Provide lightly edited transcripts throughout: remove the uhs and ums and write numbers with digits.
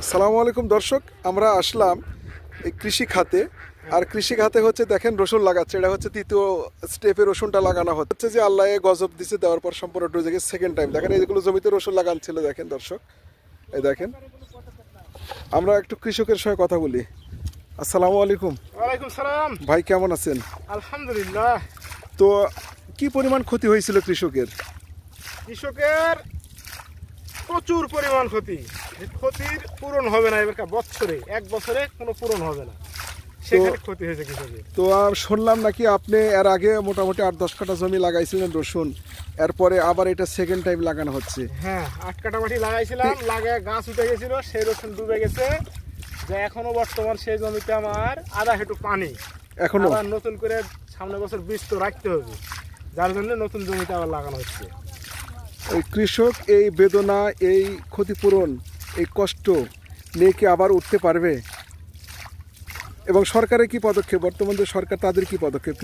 আসসালামু আলাইকুম দর্শক, আমরা আসলাম এই কৃষি খাতে। আর কৃষি খাতে হচ্ছে দেখেন রসুন লাগাচ্ছে, এটা হচ্ছে তৃতীয় স্টেপে রসুনটা লাগানো হচ্ছে। যে আল্লাহ গজব দিছে, দেওয়ার পর সম্পূর্ণ ডুবে গেছে। সেকেন্ড টাইম দেখেন এইগুলো জমিতে রসুন লাগান ছিল। দেখেন দর্শক, এই দেখেন। আমরা একটু কৃষকের সঙ্গে কথা বলি। আসসালামু আলাইকুম। ওয়ালাইকুম সালাম। ভাই কেমন আছেন? আলহামদুলিল্লাহ। তো কি পরিমাণ ক্ষতি হয়েছিল কৃষকের? কৃষকের প্রচুর পরিমাণ ক্ষতি, ক্ষতির পূরণ হবে না। এবার বছরে এক বছরে কোনো পূরণ হবে না, সেখানে ক্ষতি হয়েছে কৃষকের। তো শুনলাম নাকি আপনি এর আগে মোটামুটি 8-10 কাঠা জমি লাগাইছিলেন রসুন, এরপরে আবার এটা সেকেন্ড টাইম লাগানো হচ্ছে। হ্যাঁ, 8 কাঠা মাটি লাগাইছিলাম, লাগায় গাছ উঠে গেছিল, সেই রসুন ডুবে গেছে। যে এখনো বর্তমান সেই জমিতে আমার আধা হেঁটু পানি, এখনো আবার নতুন করে সামনের বছর বীজ তো রাখতে হবে, যার জন্য নতুন জমিতে আবার লাগানো হচ্ছে। এই কৃষক এই বেদনা, এই ক্ষতিপূরণ, এই কষ্ট নিয়ে কি আবার উঠতে পারবে? এবং সরকারের কি পদক্ষেপ, বর্তমান যে সরকার তাদের কি পদক্ষেপ,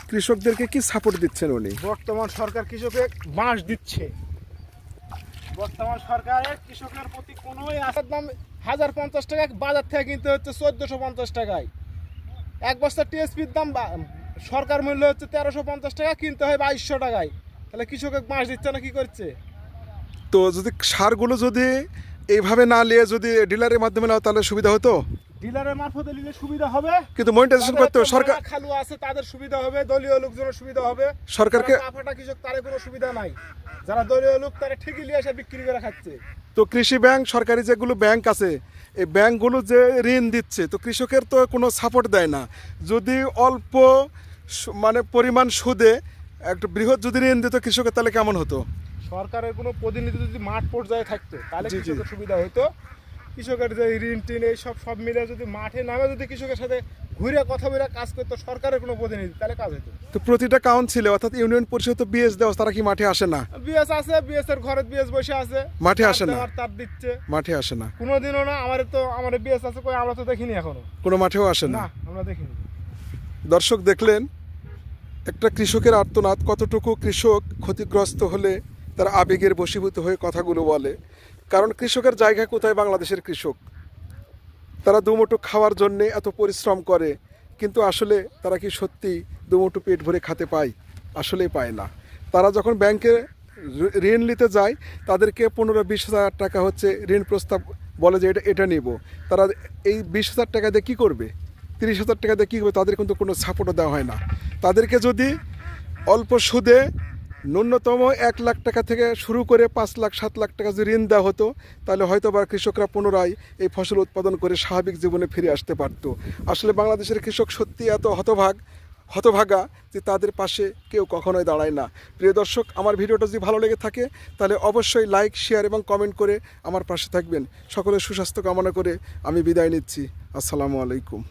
কৃষকদেরকে কি সাপোর্ট দিচ্ছেন উনি? বর্তমান সরকার কৃষকের বাঁশ দিচ্ছে। বর্তমান সরকারের কৃষকের প্রতি কোনোই আশার দাম 1050 টাকা, বাজার থেকে কিনতে হচ্ছে 1450 টাকায়। এক বস্তা টিএসপির দাম সরকার মূল্য হচ্ছে 1350 টাকা, কিনতে হয় 2200 টাকায়। তাহলে কৃষকের বাঁশ দিচ্ছে না, কি করছে? তো যদি সারগুলো যদি এইভাবে না নিয়ে যদি ডিলারের মাধ্যমে নাও তাহলে সুবিধা হতো। ডিলারের মারফতে নিলে সুবিধা হবে, কিন্তু মনিটাইজেশন করতে হবে সরকার। খালু আছে তাদের সুবিধা হবে, দলীয় লোকজনের সুবিধা হবে। সরকারকে কাফাটা কৃষক তার কোনো সুবিধা নাই, যারা দলীয় লোক তারা ঠিকই নিয়ে এসে বিক্রি করে খাচ্ছে। তো কৃষি ব্যাংক, সরকারি যেগুলো ব্যাংক আছে, এই ব্যাংকগুলো যে ঋণ দিচ্ছে, তো কৃষকের তো কোনো সাপোর্ট দেয় না। যদি অল্প মানে পরিমাণ সুদে একটা বৃহৎ যদি ঋণ দিত কৃষকের, তাহলে কেমন হতো? সরকারের কোনো প্রতিনিধি যদি মাঠ পর্যায়ে থাকতো তাহলে কৃষকের সুবিধা হতো। কৃষকের যে ঋণ টিন সব মিলে যদি মাঠে নামে যদি কৃষকের সাথে ঘুরে কথা বলে কাজ করতো সরকারের কোনো প্রতিনিধি, তাহলে কাজ হতো। তো প্রতিটা কাউন্সিলে অর্থাৎ ইউনিয়ন পরিষদ তো বিএস দেওয়া, তারা কি মাঠে আসে না? বিএস আছে, বিএস এর ঘরে বিএস বসে আছে, মাঠে আসে না, তার দিচ্ছে, মাঠে আসে না কোনোদিনও না। আমার বিএস আছে কই, আমরা তো দেখিনি এখনো, কোনো মাঠেও আসে না, আমরা দেখিনি। দর্শক দেখলেন একটা কৃষকের আর্তনাদ, কতটুকু কৃষক ক্ষতিগ্রস্ত হলে তারা আবেগের বশীভূত হয়ে কথাগুলো বলে। কারণ কৃষকের জায়গা কোথায়? বাংলাদেশের কৃষক, তারা দুমুঠো খাওয়ার জন্যে এত পরিশ্রম করে, কিন্তু আসলে তারা কি সত্যি দুমুঠো পেট ভরে খেতে পায়? আসলেই পায় না। তারা যখন ব্যাংকে ঋণ নিতে যায়, তাদেরকে 15-20 হাজার টাকা হচ্ছে ঋণ প্রস্তাব বলে যে এটা নিব। তারা এই 20 হাজার টাকা দিয়ে কী করবে, 30 হাজার টাকা দিয়ে কী করবে? তাদের কিন্তু কোনো সাপোর্টও দেওয়া হয় না। তাদেরকে যদি অল্প সুদে ন্যূনতম 1 লাখ টাকা থেকে শুরু করে 5 লাখ 7 লাখ টাকা যদি ঋণ দেওয়া হতো, তাহলে হয়তো বা কৃষকরা পুনরায় এই ফসল উৎপাদন করে স্বাভাবিক জীবনে ফিরে আসতে পারত। আসলে বাংলাদেশের কৃষক সত্যি এত হতভাগা যে তাদের পাশে কেউ কখনোই দাঁড়ায় না। প্রিয় দর্শক, আমার ভিডিওটা যদি ভালো লেগে থাকে তাহলে অবশ্যই লাইক, শেয়ার এবং কমেন্ট করে আমার পাশে থাকবেন। সকলের সুস্বাস্থ্য কামনা করে আমি বিদায় নিচ্ছি। আসসালামু আলাইকুম।